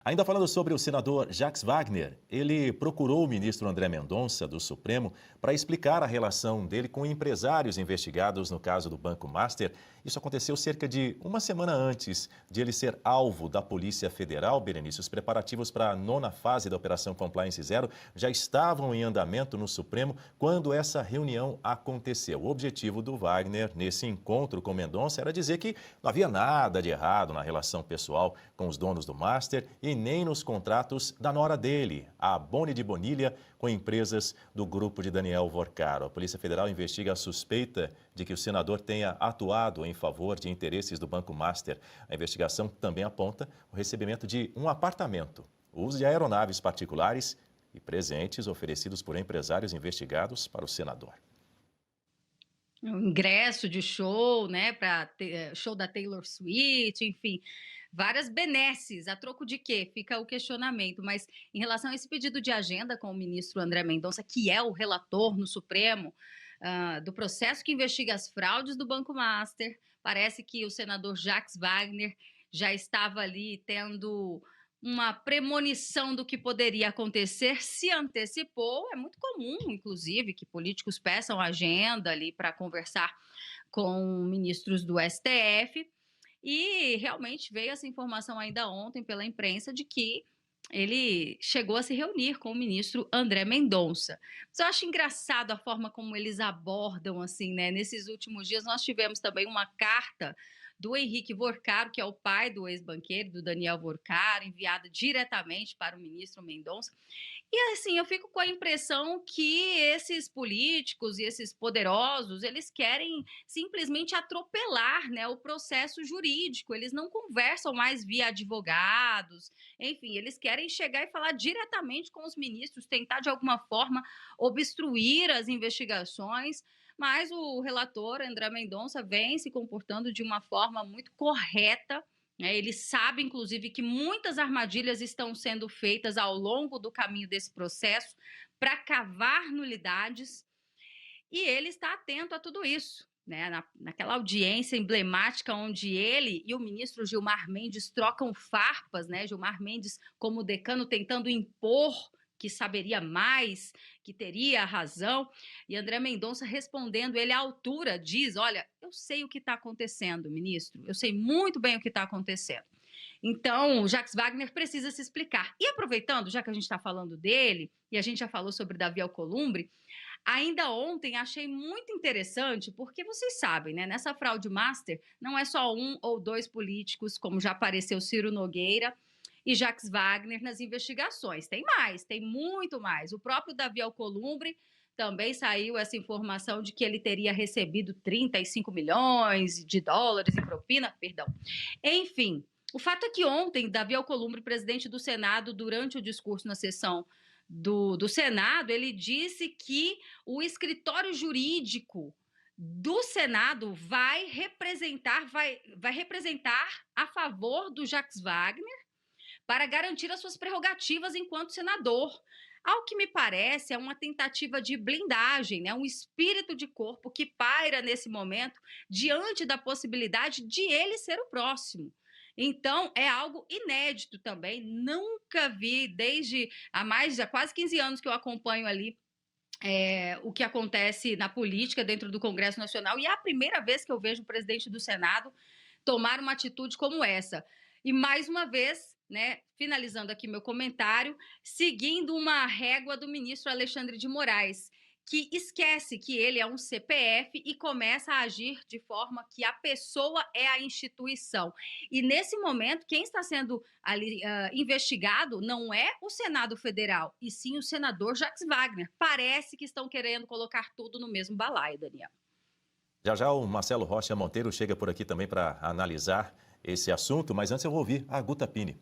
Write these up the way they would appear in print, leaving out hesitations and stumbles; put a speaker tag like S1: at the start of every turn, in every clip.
S1: Ainda falando sobre o senador Jacques Wagner, ele procurou o ministro André Mendonça, do Supremo, para explicar a relação dele com empresários investigados no caso do Banco Master. Isso aconteceu cerca de uma semana antes de ele ser alvo da Polícia Federal. Berenice, os preparativos para a nona fase da Operação Compliance Zero já estavam em andamento no Supremo quando essa reunião aconteceu. O objetivo do Wagner nesse encontro com Mendonça era dizer que não havia nada de errado na relação pessoal com os donos do Master e nem nos contratos da nora dele, a Boni de Bonilha, com empresas do grupo de Daniel Vorcaro. A Polícia Federal investiga a suspeita de que o senador tenha atuado em favor de interesses do Banco Master. A investigação também aponta o recebimento de um apartamento, o uso de aeronaves particulares e presentes oferecidos por empresários investigados para o senador.
S2: Um ingresso de show, né, para show da Taylor Swift, enfim, várias benesses, a troco de quê? Fica o questionamento, mas em relação a esse pedido de agenda com o ministro André Mendonça, que é o relator no Supremo, do processo que investiga as fraudes do Banco Master, parece que o senador Jacques Wagner já estava ali tendo uma premonição do que poderia acontecer, se antecipou. É muito comum, inclusive, que políticos peçam agenda ali para conversar com ministros do STF. E realmente veio essa informação ainda ontem pela imprensa de que ele chegou a se reunir com o ministro André Mendonça. Mas eu acho engraçado a forma como eles abordam, assim, né? Nesses últimos dias nós tivemos também uma carta do Henrique Vorcaro, que é o pai do ex-banqueiro, do Daniel Vorcaro, enviada diretamente para o ministro Mendonça. E assim, eu fico com a impressão que esses políticos e esses poderosos, eles querem simplesmente atropelar, né, o processo jurídico. Eles não conversam mais via advogados. Enfim, eles querem chegar e falar diretamente com os ministros, tentar de alguma forma obstruir as investigações. Mas o relator André Mendonça vem se comportando de uma forma muito correta, né? Ele sabe, inclusive, que muitas armadilhas estão sendo feitas ao longo do caminho desse processo para cavar nulidades, e ele está atento a tudo isso. Né, naquela audiência emblemática onde ele e o ministro Gilmar Mendes trocam farpas, né, Gilmar Mendes como decano tentando impor que saberia mais, que teria a razão, e André Mendonça respondendo, ele à altura diz, olha, eu sei o que está acontecendo, ministro, eu sei muito bem o que está acontecendo. Então, o Jacques Wagner precisa se explicar. E aproveitando, já que a gente está falando dele, e a gente já falou sobre Davi Alcolumbre, ainda ontem achei muito interessante, porque vocês sabem, né? Nessa fraude master, não é só um ou dois políticos, como já apareceu Ciro Nogueira e Jacques Wagner nas investigações. Tem mais, tem muito mais. O próprio Davi Alcolumbre também saiu essa informação de que ele teria recebido 35 milhões de dólares em propina, perdão. Enfim, o fato é que ontem, Davi Alcolumbre, presidente do Senado, durante o discurso na sessão do Senado, ele disse que o escritório jurídico do Senado vai representar a favor do Jacques Wagner para garantir as suas prerrogativas enquanto senador. Ao que me parece, é uma tentativa de blindagem, né? Um espírito de corpo que paira nesse momento diante da possibilidade de ele ser o próximo. Então, é algo inédito também. Nunca vi, desde há quase 15 anos que eu acompanho ali o que acontece na política dentro do Congresso Nacional, e é a primeira vez que eu vejo o presidente do Senado tomar uma atitude como essa. E mais uma vez, né, finalizando aqui meu comentário, seguindo uma régua do ministro Alexandre de Moraes, que esquece que ele é um CPF e começa a agir de forma que a pessoa é a instituição. E nesse momento, quem está sendo ali investigado não é o Senado Federal, e sim o senador Jacques Wagner. Parece que estão querendo colocar tudo no mesmo balaio, Daniel.
S1: Já já o Marcelo Rocha Monteiro chega por aqui também para analisar esse assunto, mas antes eu vou ouvir a Guta Pini.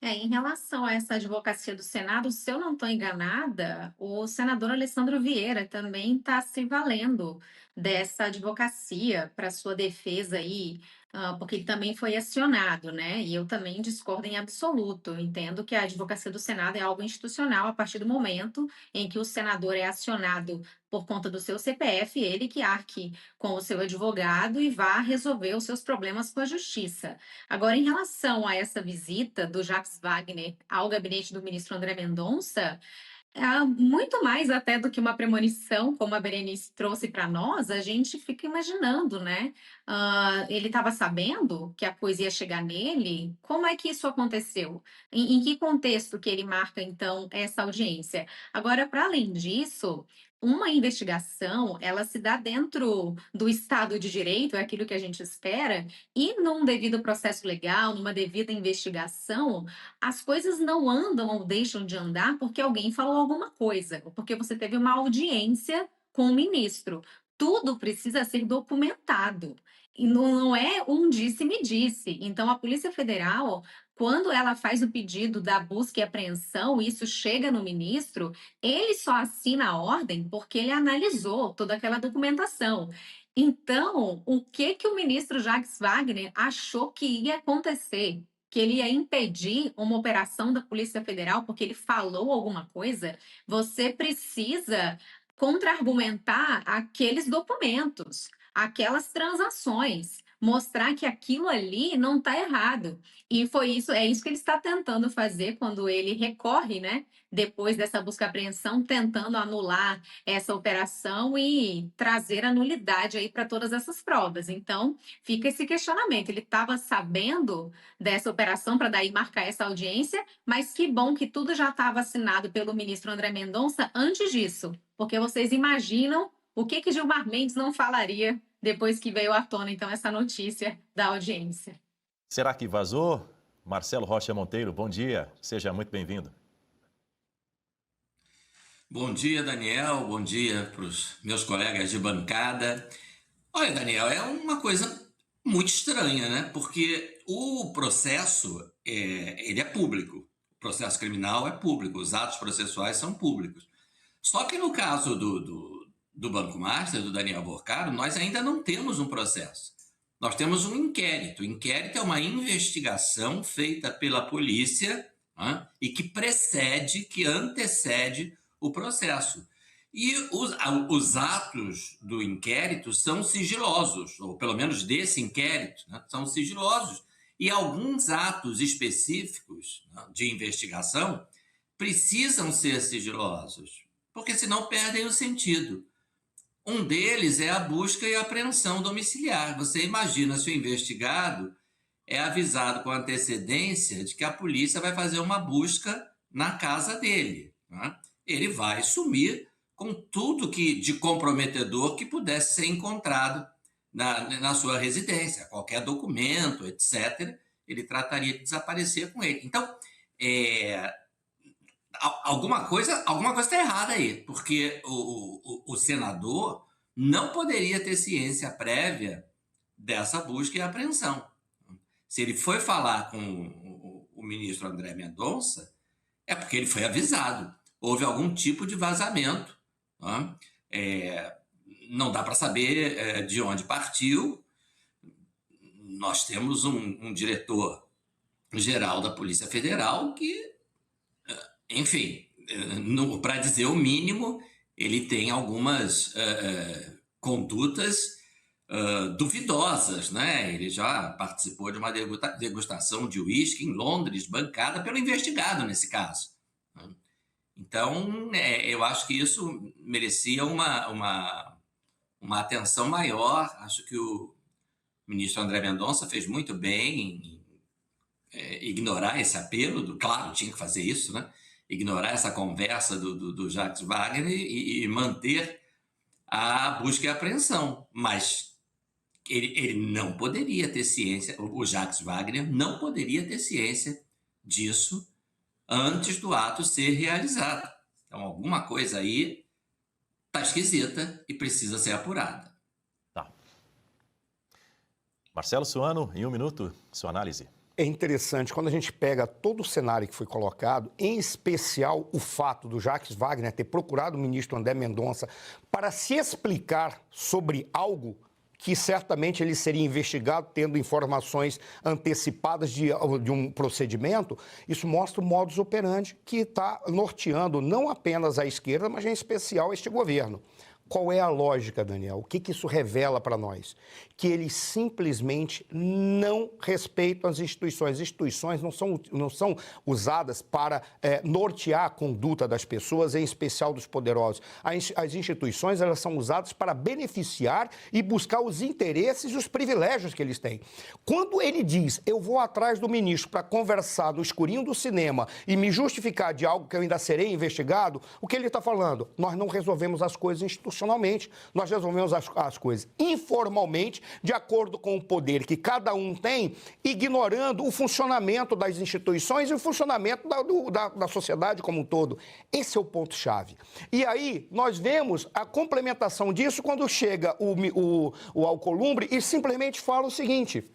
S3: Em relação a essa advocacia do Senado, se eu não estou enganada, o senador Alessandro Vieira também está se valendo dessa advocacia para sua defesa aí, porque ele também foi acionado, né? E eu também discordo em absoluto. Eu entendo que a advocacia do Senado é algo institucional a partir do momento em que o senador é acionado por conta do seu CPF, ele que arque com o seu advogado e vá resolver os seus problemas com a justiça. Agora, em relação a essa visita do Jacques Wagner ao gabinete do ministro André Mendonça, muito mais até do que uma premonição, como a Berenice trouxe para nós, a gente fica imaginando, né? Ele estava sabendo que a coisa ia chegar nele? Como é que isso aconteceu? Em que contexto que ele marca, então, essa audiência? Agora, para além disso, uma investigação, ela se dá dentro do Estado de Direito, é aquilo que a gente espera, e num devido processo legal, numa devida investigação, as coisas não andam ou deixam de andar porque alguém falou alguma coisa, ou porque você teve uma audiência com o ministro. Tudo precisa ser documentado. E não é um disse-me-disse. Então, a Polícia Federal, quando ela faz o pedido da busca e apreensão, isso chega no ministro, ele só assina a ordem porque ele analisou toda aquela documentação. Então, o que que o ministro Jacques Wagner achou que ia acontecer? Que ele ia impedir uma operação da Polícia Federal porque ele falou alguma coisa, você precisa contra-argumentar aqueles documentos, aquelas transações, mostrar que aquilo ali não está errado. E foi isso, é isso que ele está tentando fazer quando ele recorre, né? Depois dessa busca e apreensão, tentando anular essa operação e trazer a nulidade aí para todas essas provas. Então, fica esse questionamento. Ele estava sabendo dessa operação para daí marcar essa audiência, mas que bom que tudo já estava assinado pelo ministro André Mendonça antes disso, porque vocês imaginam o que Gilmar Mendes não falaria depois que veio à tona, então, essa notícia da audiência.
S1: Será que vazou? Marcelo Rocha Monteiro, bom dia. Seja muito bem-vindo.
S4: Bom dia, Daniel. Bom dia para os meus colegas de bancada. Olha, Daniel, é uma coisa muito estranha, né? Porque o processo, ele é público. O processo criminal é público, os atos processuais são públicos. Só que no caso do Banco Master, do Daniel Borcaro, nós ainda não temos um processo. Nós temos um inquérito. O inquérito é uma investigação feita pela polícia, né, e que antecede o processo. E os atos do inquérito são sigilosos, ou pelo menos desse inquérito, né, são sigilosos. E alguns atos específicos, né, de investigação precisam ser sigilosos, porque senão perdem o sentido. Um deles é a busca e apreensão domiciliar. Você imagina se o investigado é avisado com antecedência de que a polícia vai fazer uma busca na casa dele, né? Ele vai sumir com tudo de comprometedor que pudesse ser encontrado na sua residência, qualquer documento, etc., ele trataria de desaparecer com ele. Então, alguma coisa está errada aí, porque o senador não poderia ter ciência prévia dessa busca e apreensão. Se ele foi falar com o ministro André Mendonça, é porque ele foi avisado. Houve algum tipo de vazamento, né? Não dá para saber de onde partiu. Nós temos um diretor-geral da Polícia Federal que, enfim, para dizer o mínimo, ele tem algumas condutas duvidosas, né? Ele já participou de uma degustação de uísque em Londres, bancada pelo investigado nesse caso. Então, eu acho que isso merecia uma atenção maior. Acho que o ministro André Mendonça fez muito bem em ignorar esse apelo. Claro, tinha que fazer isso, né? Ignorar essa conversa do Jacques Wagner e manter a busca e apreensão. Mas ele não poderia ter ciência, o Jacques Wagner não poderia ter ciência disso antes do ato ser realizado. Então, alguma coisa aí está esquisita e precisa ser apurada.
S1: Tá. Marcelo Suano, em 1 minuto, sua análise.
S5: É interessante, quando a gente pega todo o cenário que foi colocado, em especial o fato do Jacques Wagner ter procurado o ministro André Mendonça para se explicar sobre algo que certamente ele seria investigado tendo informações antecipadas de um procedimento, isso mostra o modus operandi que está norteando não apenas a esquerda, mas em especial este governo. Qual é a lógica, Daniel? O que isso revela para nós? Que eles simplesmente não respeitam as instituições. As instituições não são usadas para nortear a conduta das pessoas, em especial dos poderosos. As instituições, elas são usadas para beneficiar e buscar os interesses e os privilégios que eles têm. Quando ele diz, eu vou atrás do ministro para conversar no escurinho do cinema e me justificar de algo que eu ainda serei investigado, o que ele está falando? Nós não resolvemos as coisas institucionalmente, nós resolvemos as coisas informalmente, de acordo com o poder que cada um tem, ignorando o funcionamento das instituições e o funcionamento da sociedade como um todo. Esse é o ponto-chave. E aí, nós vemos a complementação disso quando chega o Alcolumbre e simplesmente fala o seguinte: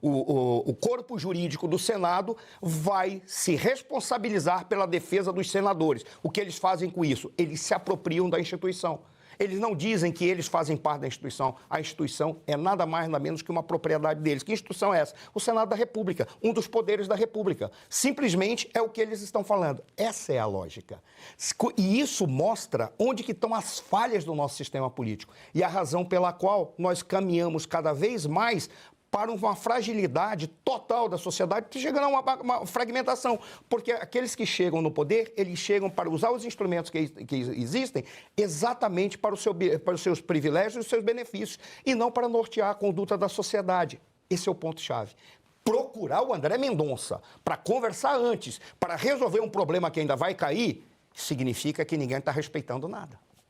S5: o corpo jurídico do Senado vai se responsabilizar pela defesa dos senadores. O que eles fazem com isso? Eles se apropriam da instituição. Eles não dizem que eles fazem parte da instituição. A instituição é nada mais, nada menos que uma propriedade deles. Que instituição é essa? O Senado da República, um dos poderes da República. Simplesmente é o que eles estão falando. Essa é a lógica. E isso mostra onde que estão as falhas do nosso sistema político e a razão pela qual nós caminhamos cada vez mais para uma fragilidade total da sociedade, que chega a uma fragmentação. Porque aqueles que chegam no poder, eles chegam para usar os instrumentos que existem exatamente para os seus privilégios e os seus benefícios, e não para nortear a conduta da sociedade. Esse é o ponto-chave. Procurar o André Mendonça para conversar antes, para resolver um problema que ainda vai cair, significa que ninguém está respeitando nada.